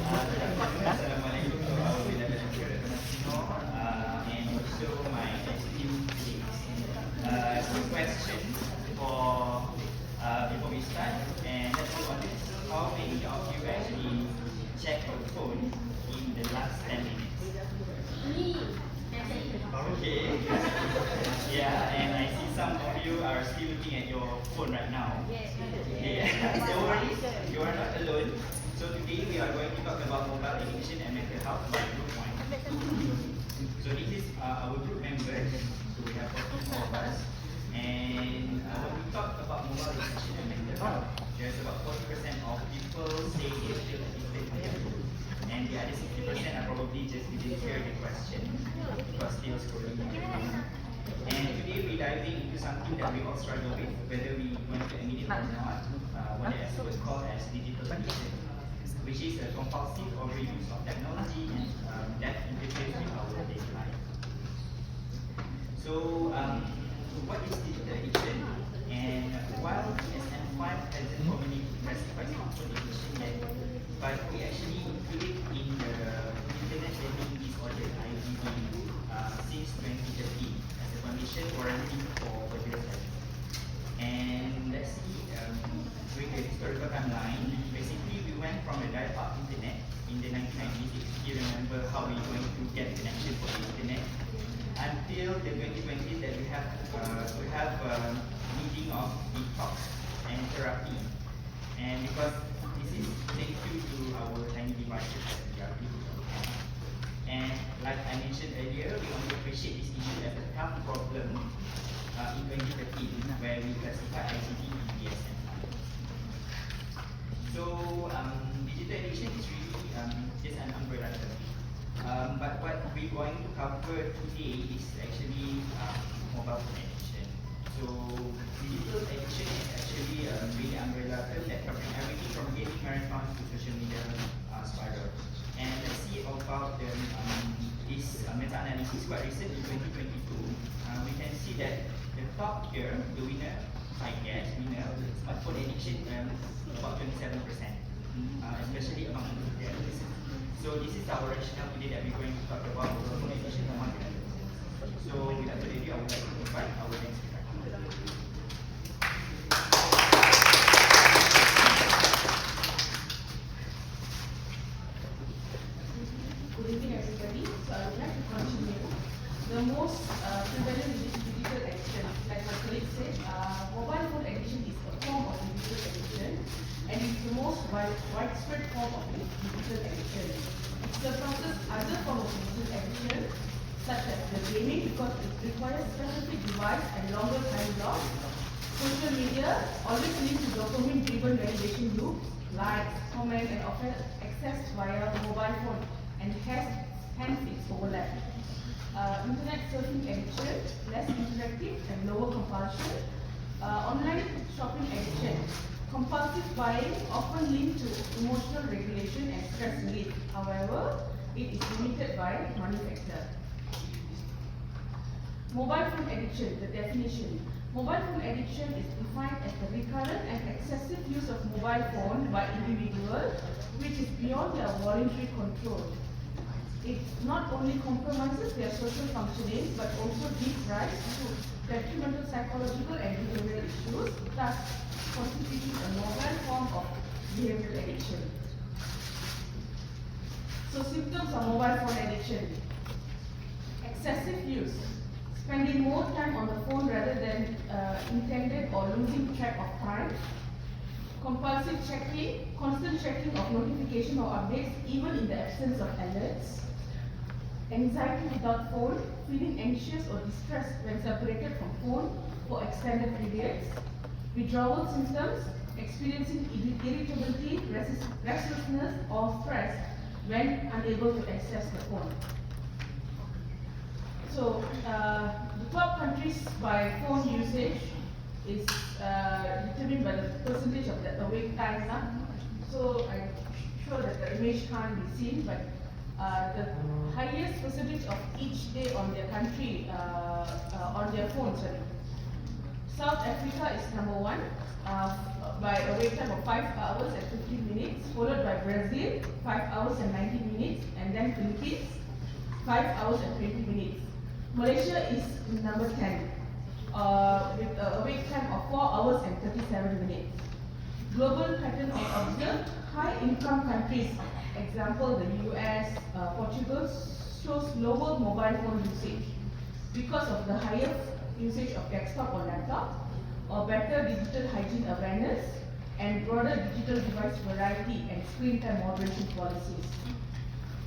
Assalamualaikum to our beloved Filipino and also my esteemed colleagues. Quick question for before we start, and let's go on this. How many of you actually check your phone in the last 10 minutes? Okay. Yeah, and I see some of you are still looking at your phone right now. Okay. Don't worry, you are not alone. So today we are going to talk about mobile addiction and mental health by Group 1. So this is our group members. So we have 44 of us. And when we talk about mobile addiction and mental health, there's about 40% of people say they feel addicted to their phone. And the other 60% are probably just didn't hear the question because they were scrolling on their phone. And today we're diving into something that we all struggle with, whether we want to admit it or not, what the experts call as digital addiction, which is a compulsive overuse of technology and that interfaces with our daily life. So, what is digital addiction? And while DSM-5 hasn't formally classified smartphone addiction yet, but we actually include it in the Internet Learning Disorder (IDD) since 2013 as a condition warranting for behavioral therapy. And let's see, with the historical timeline, basically we went from a dial-up internet in the 1990s, if you remember how we're going to get connection for the internet, until the 2020s that we have needing of detox and therapy. And because this is linked to our tiny devices that we are using. And like I mentioned earlier, we only appreciate this issue as a health problem in 2013, where we classify ICT in DSM-5. So digital addiction is really just an umbrella term. But what we're going to cover today is actually mobile phone addiction. So digital addiction is actually a really umbrella term that covers everything from gaming marathons to social media spiral. And let's see about this meta-analysis quite recent in 2022. We can see that the top here, the winner, smartphone addiction, about 27%, especially among the adults. So this is our rationale today that we're going to talk about mobile phone addiction among the adults. So without further ado, I would like to invite our next speaker. Good evening, everybody. So I would like to continue. The most prevalent digital addiction, like my colleague said, mobile phone addiction is a form of digital addiction, and it's the most widespread form of digital addiction. It surpasses other forms of digital addiction, such as the gaming, because it requires specific device and longer time block. Social media always leads to dopamine-driven validation loops, likes, comments, and often accessed via mobile phone, and hence its overlap. Internet surfing addiction, less interactive and lower compulsion. Online shopping addiction, compulsive buying often linked to emotional regulation and stress relief. However, it is limited by money factor. Mobile phone addiction, the definition. Mobile phone addiction is defined as the recurrent and excessive use of mobile phone by individuals, which is beyond their voluntary control. It not only compromises their social functioning, but also gives rise to detrimental psychological and behavioral issues, thus constituting a novel form of behavioral addiction. So symptoms of mobile phone addiction: excessive use, spending more time on the phone rather than intended or losing track of time; compulsive checking, constant checking of notification or updates even in the absence of alerts; anxiety without phone, feeling anxious or distressed when separated from phone for extended periods; withdrawal symptoms, experiencing irritability, restlessness or stress when unable to access the phone. So the top countries by phone usage is determined by the percentage of the awake time. So I'm sure that the image can't be seen, but the highest percentage of each day on their country, on their phone, South Africa is number 1 by a wait time of 5 hours and 15 minutes, followed by Brazil, 5 hours and 19 minutes, and then Philippines, 5 hours and 20 minutes. Malaysia is number 10 with a wait time of 4 hours and 37 minutes. Global patterns are observed. High income countries, example the US, Portugal, shows lower mobile phone usage because of the higher usage of desktop or laptop, or better digital hygiene awareness, and broader digital device variety and screen time moderation policies.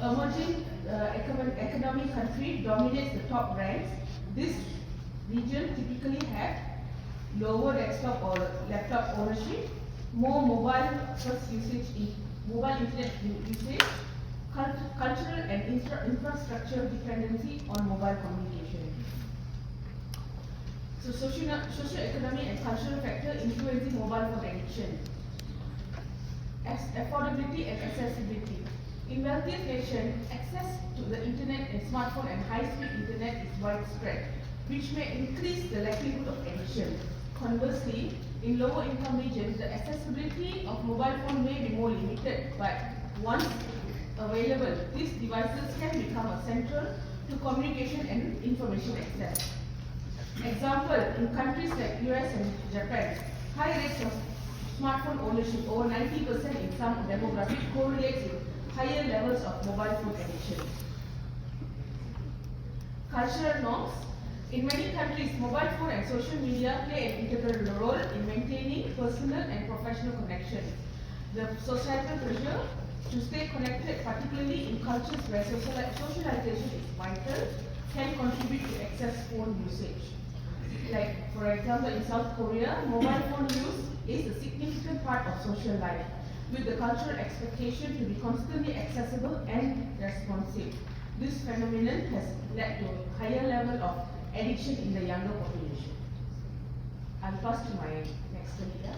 Emerging economic country dominates the top ranks. This region typically have lower desktop or laptop ownership, more mobile first usage in mobile internet usage, cultural and infrastructure dependency on mobile communication. So socio-economic and cultural factor influencing mobile phone addiction. Affordability and accessibility. In wealthiest nations, access to the internet and smartphone and high-speed internet is widespread, which may increase the likelihood of addiction. Conversely, in lower income regions, the accessibility of mobile phone may be more limited, but once available, these devices can become a central to communication and information access. Example, in countries like US and Japan, high rates of smartphone ownership, over 90% in some demographics, correlates with higher levels of mobile phone addiction. Cultural norms. In many countries, mobile phone and social media play an integral role in maintaining personal and professional connections. The societal pressure to stay connected, particularly in cultures where socialization is vital, can contribute to excess phone usage. Like, for example, in South Korea, mobile phone use is a significant part of social life, with the cultural expectation to be constantly accessible and responsive. This phenomenon has led to a higher level of addiction in the younger population. I'll pass to my next leader.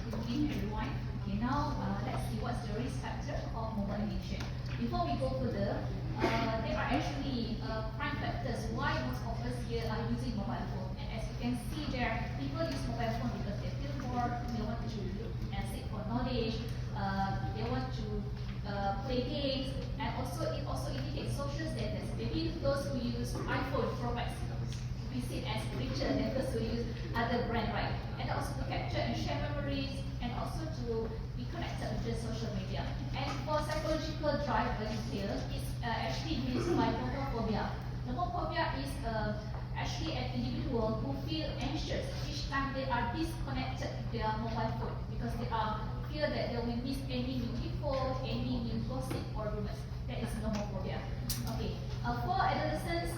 Good evening, everyone. Okay, now let's see what's the risk factor of mobile addiction. Before we go further, there are actually prime factors why most of us here are using mobile phone. And as you can see there, people use mobile phone because they feel bored, they want to seek for knowledge, they want to play games, and also it indicates social status. Maybe those who use iPhone Pro Max, we see it as richer than those who use other brand, right? And also to capture and share memories, and also to be connected with the social media. And for psychological drivers here, it's actually used by nomophobia. Nomophobia is actually an individual who feel anxious each time they are disconnected with their mobile phone because they are fear that they will miss any new info, any new gossip or rumors. That is nomophobia. Okay. For adolescents,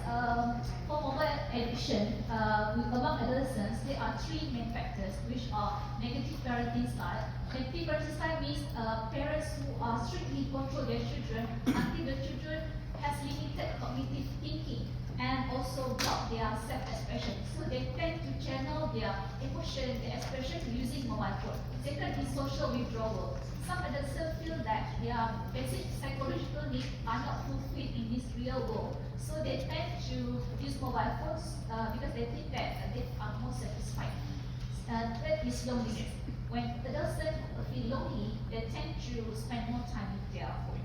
for mobile addiction, among adolescents, there are 3 main factors, which are negative parenting style. Negative parenting style means parents who are strictly control their children until the children has limited cognitive thinking and also block their self-expression. So they tend to channel their emotion, their expression using mobile phone. Second is social withdrawal. Some adolescents feel that their basic psychological needs are not fulfilled in this real world. So they tend to use mobile phones because they think that they are more satisfied. Third is loneliness. When adolescents feel lonely, they tend to spend more time with their phone.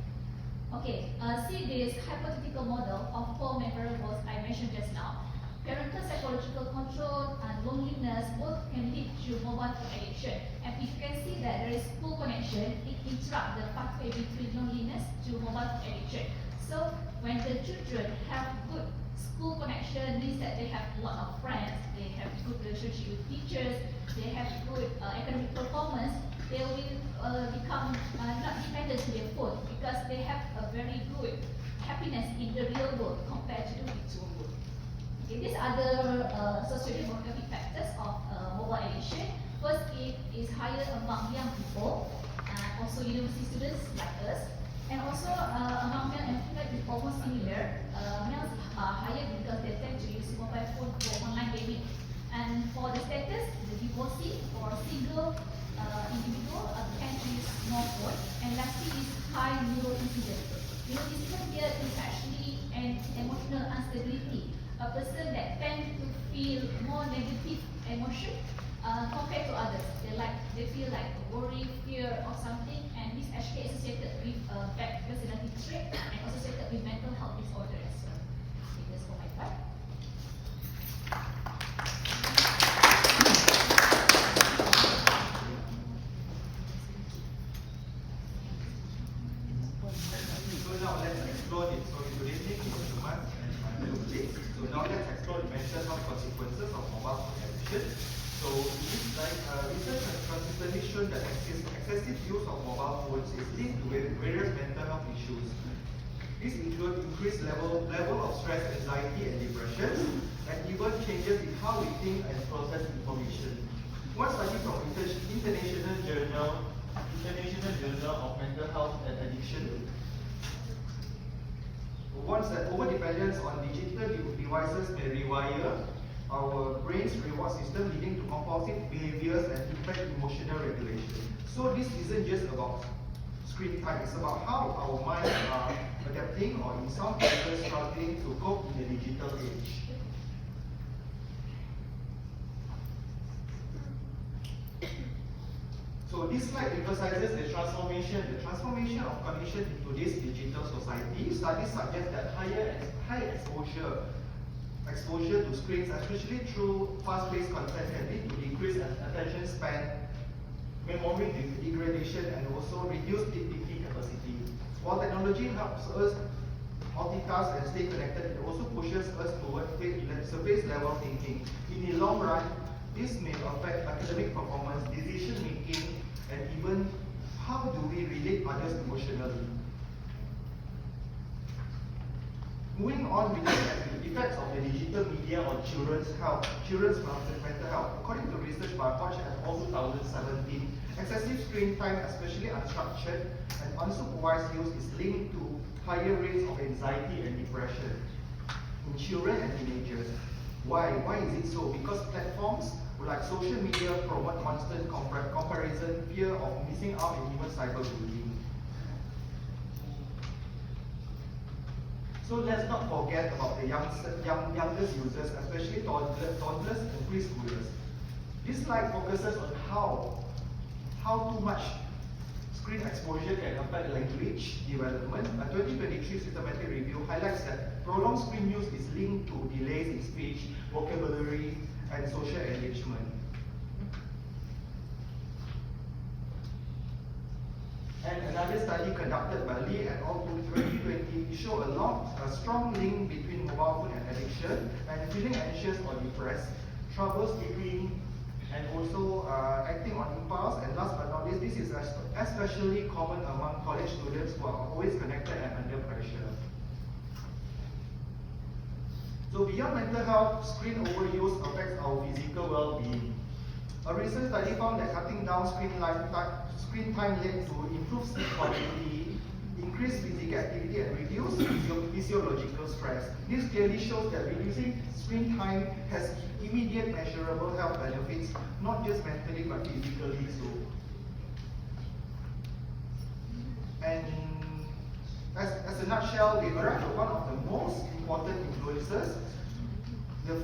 Okay, see this hypothetical model of 4 main variables I mentioned just now. Parental psychological control and loneliness both can lead to mobile phone addiction. And if you can see that there is full connection, it interrupts the pathway between loneliness to mobile phone addiction. So when the children have good school connection, means that they have a lot of friends, they have good relationship with teachers, they have good academic performance, they will become not dependent to their phone because they have a very good happiness in the real world compared to the virtual world. Okay, these are the socio-demographic factors of mobile addiction. First, it is higher among young people, and also university students like us. And also among male and female is almost similar. Males are higher because they tend to use mobile phone for online gaming. And for the status, the divorcee or single individual tend to use more phone. And lastly is high neuroincidence. Neuroticism here is actually an emotional instability. A person that tends to feel more negative emotion compared to others. They feel like worry, fear, or something, and this actually associated with bad personality trait and associated with mental health disorder as well. Okay, that's for my part. So now let's explore it. So in today's name is Shuman and my fellow colleagues. So now let's explore the mental health consequences of mobile phone addiction. So research has consistently shown that excessive use of mobile phones is linked to various mental health issues. These include increased level of stress, anxiety, and depression, and even changes in how we think and process information. One study from International Journal of Mental Health and Addiction warns that overdependence on digital devices may rewire our brain's reward system, leading to compulsive behaviors and impact emotional regulation. So this isn't just about screen time, it's about how our minds are adapting, or in some cases struggling to cope in the digital age. So this slide emphasizes the transformation of cognition in today's digital society. Studies suggest that high exposure to screens, especially through fast-paced content, can lead to decreased attention span, memory degradation, and also reduced thinking capacity. While technology helps us multitask and stay connected, it also pushes us toward surface-level thinking. In the long run, this may affect academic performance, decision making, and even how do we relate others emotionally. Moving on, we look at the effects of the digital media on children's mental health. According to research by Hodge et al. 2017, excessive screen time, especially unstructured and unsupervised use, is linked to higher rates of anxiety and depression in children and teenagers. Why? Why is it so? Because platforms like social media promote constant comparison, fear of missing out, and even cyberbullying. So let's not forget about the youngest users, especially toddlers and preschoolers. This slide focuses on how too much screen exposure can affect language development. A 2023 systematic review highlights that prolonged screen use is linked to delays in speech, vocabulary, and social engagement. And another study conducted by Lee et al. 2020 showed a strong link between mobile phone and addiction, and feeling anxious or depressed, trouble sleeping, and also acting on impulse. And last but not least, this is especially common among college students who are always connected and under pressure. So beyond mental health, screen overuse affects our physical well-being. A recent study found that cutting down screen time led to improved sleep quality, increased physical activity, and reduced physiological stress. This clearly shows that reducing screen time has immediate measurable health benefits, not just mentally but physically so. And as a nutshell, we arrive at one of the most important influences, the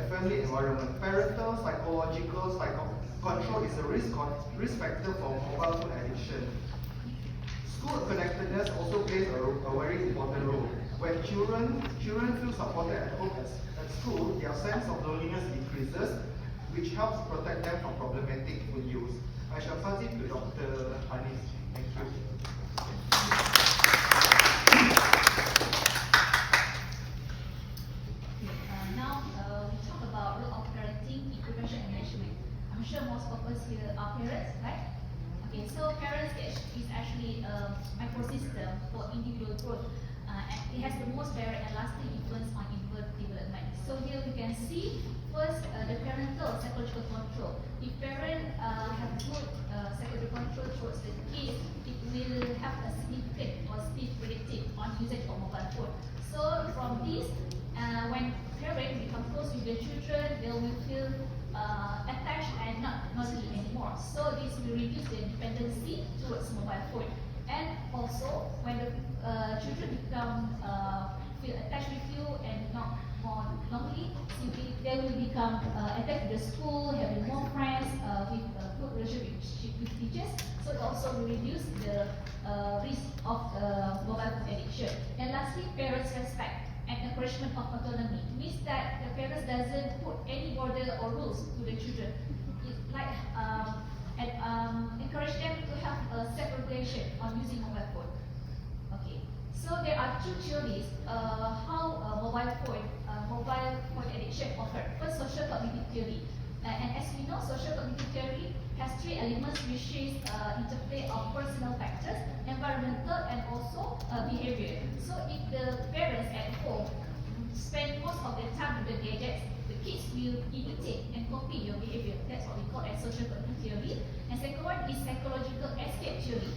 family environment. Parental psychological control is a risk factor for mobile phone addiction. School connectedness also plays a very important role. When children feel supported at home at school, their sense of loneliness decreases, which helps protect them from problematic phone use. I shall pass it to Dr. Anis. Thank you. Now we talk about role of parenting in prevention and management. I'm sure most of us here are parents, right? Okay, so parents is actually a microsystem for individual growth. It has the most direct and lasting influence on infant development. So here we can see first the parental psychological control. If parents have good psychological control towards the kids, it will have a significant positive predictive on usage of mobile phone. So from this, when parents become close with their children, they will feel attached and not naughty anymore. So this will reduce their dependency towards mobile phone. And also, when the children become feel attached with you and not more lonely, simply they will become attached to the school, having more friends, with good relationship with teachers. So it also will reduce the risk of mobile phone addiction. And lastly, parents' respect and encouragement of autonomy means that the parents doesn't put any border or rules to the children. It like encourage them to have a self-regulation on using mobile phone. Okay, so there are two theories how mobile phone addiction occur. First, social cognitive theory, and as we know, social cognitive theory has three elements, which is interplay of personal factors, environmental, and also behavior. So if the parents at home spend most of their time with the gadgets, the kids will imitate and copy your behavior. That's what we call as social cognitive theory. And second one is psychological escape theory.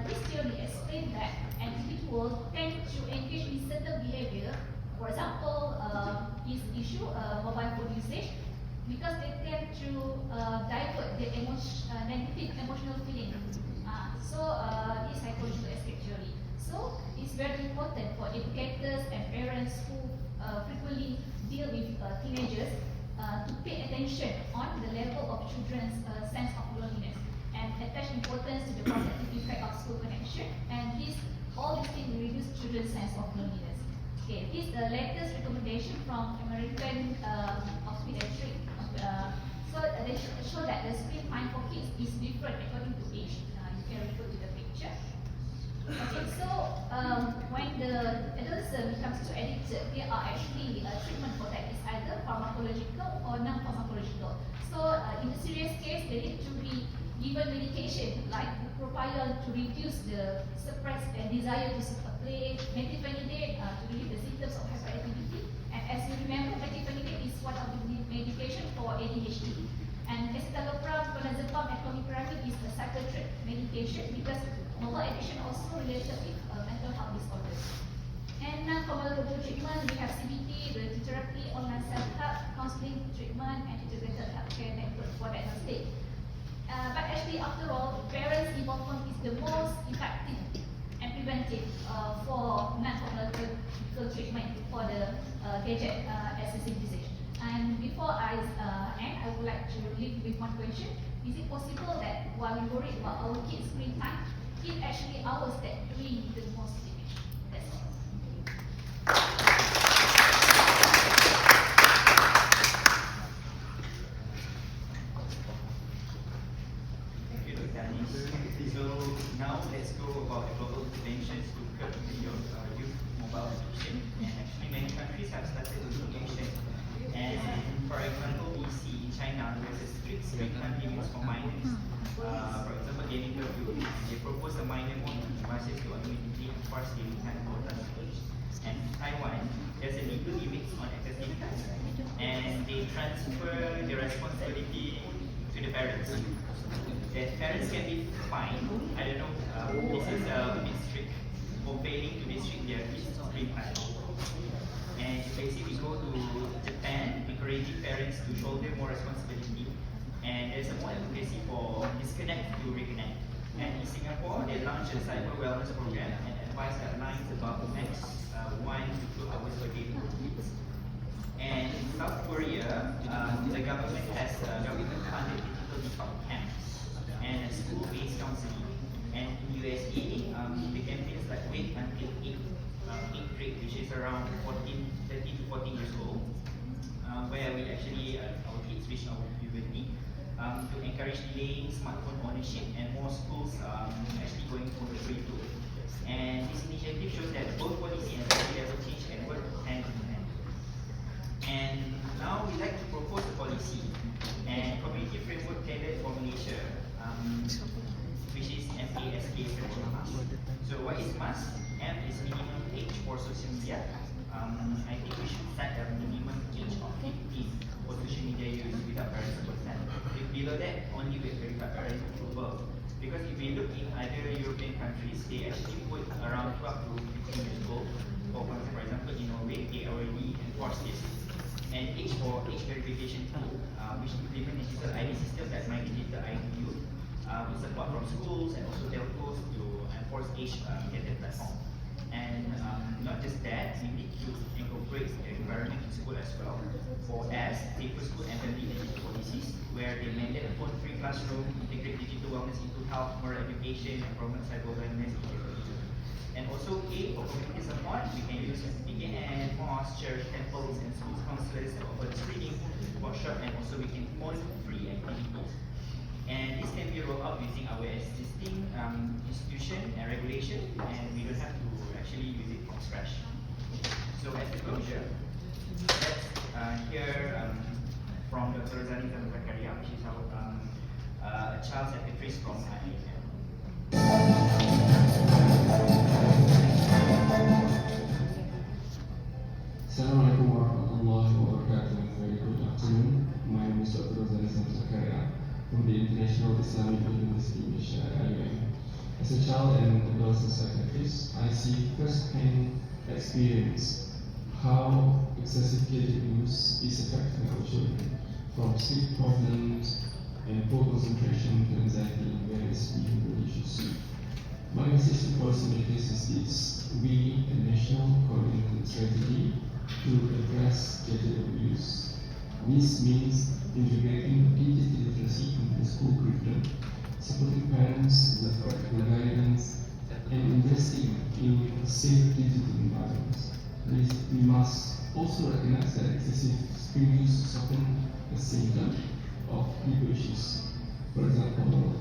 This theory explains that an individual tend to engage in certain behavior. For example, is issue mobile phone usage because they tend to divert the negative emotional feeling. This psychological escape theory. So it's very important for educators and parents who frequently deal with teenagers to pay attention on the level of children's sense of loneliness and attach importance to the positive effect of school connection. And all these things will reduce children's sense of loneliness. Okay, this is the latest recommendation from American Pediatric. So they show that the screen time for kids is different according to age. You can refer to the picture. Okay, so when the adolescent becomes too addicted, there are actually treatment for that. It's either pharmacological or non-pharmacological. So in the serious case, they need to be given medication like bupropion to reduce the suppressed desire to play, methylphenidate to relieve the symptoms of hyperactivity. And as you remember, methylphenidate is one of the medication for ADHD. And escitalopram, clonazepam, and clomipramide is a psychiatric medication because mobile addiction also related with mental health disorders. And non-pharmacological treatment, we have CBT, related therapy, online self-help, counseling, treatment, and integrated healthcare network for diagnostic. But actually, after all, parents' involvement is the most effective and preventive for non-pharmacological treatment for the gadget excessive usage. And before I end, I would like to leave with one question. Is it possible that while we worry about our kids' screen time, it's actually ours that doing the most damage? That's all. Thank you, Dr. Anis. So now let's go about the global interventions to curb the youth mobile addiction. And actually many countries have started looking at it. And for example, we see in China there's a strict screen time limits for minors. For example, gaming curfew. They propose a minor on devices to automatically enforce gaming time quotas. And Taiwan, there's a legal limit on excessive time. And they transfer the responsibility to the parents. That parents can be fined. I don't know, this is a bit strict for failing to restrict their kids' screen time. And basically we go to Japan, encouraging parents to shoulder more responsibility. And there's a more advocacy for disconnect to reconnect. And in Singapore, they launched a cyber wellness program and advice guidelines about max 1 to 2 hours per day for kids. And in South Korea, the government has government-funded digital detox camps and a school-based counseling. And in USA, the campaigns like wait until 8th grade, which is around 13 to 14 years old, where we actually, our kids reach our puberty, to encourage delaying smartphone ownership, and more schools actually going for the free tool. And this initiative shows that both policy and level change can work hand in hand. And now we like to propose a policy and community framework tailored for Malaysia, which is MASK framework. So what is MASK? M is minimum age for social media. I think we should set a minimum age of 15 for social media use without parental consent. If below that, only with verified parent approval. Because if we look in other European countries, they actually put around 12 to 15 years old. For example, in Norway, they already enforce this. And age verification tool, which implement a digital ID system that my digital IDU, with support from schools and also telcos to enforce course, age-gated platform. And not just that, we need to incorporate the environment in school as well. For us, Safer School and Family Digital Policies, where they mandate a phone-free classroom, integrate digital wellness into health, moral education, and promote cyber awareness in education. And also, A, for community support, we can use PKN, mosques, church, temples, and school counselors to offer training, workshop, and also we can fund free activities. And this can be rolled out using our existing institution and regulation, and we don't have to actually use it from scratch. So as a closure, let's hear from Dr. Rozani Zakaria, which is our a child psychiatrist from IIM. Assalamualaikum warahmatullahi wabarakatuh. Very good afternoon. My name is Dr. Rozani Zakaria from the International Islamic University Malaysia, IUM. As a child and adolescent psychiatrist, I see first-hand experience how excessive gadget use is affecting our children, from sleep problems and poor concentration to anxiety and various behavioral issues. My message to policymakers is this: we, a national coordinated strategy to address gadget abuse. This means integrating digital literacy into the school curriculum, supporting parents with practical guidance, and investing in safe digital environments. We must also recognize that excessive screen use is often a symptom of deeper issues. For example,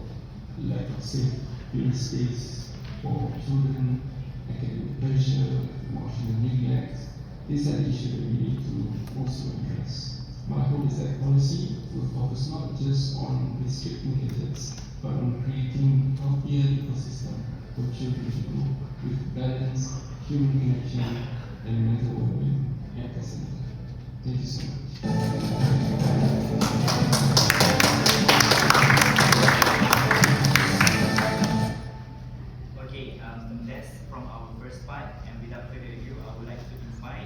lack of safe play space for children, academic pressure, emotional neglect. These are the issues that we need to also address. My hope is that policy will focus not just on restricting gadgets, but on creating a healthier ecosystem for children to grow with balance, human connection, and mental well-being at the center. Thank you so much. Okay, that's from our first part, and without further ado, I would like to invite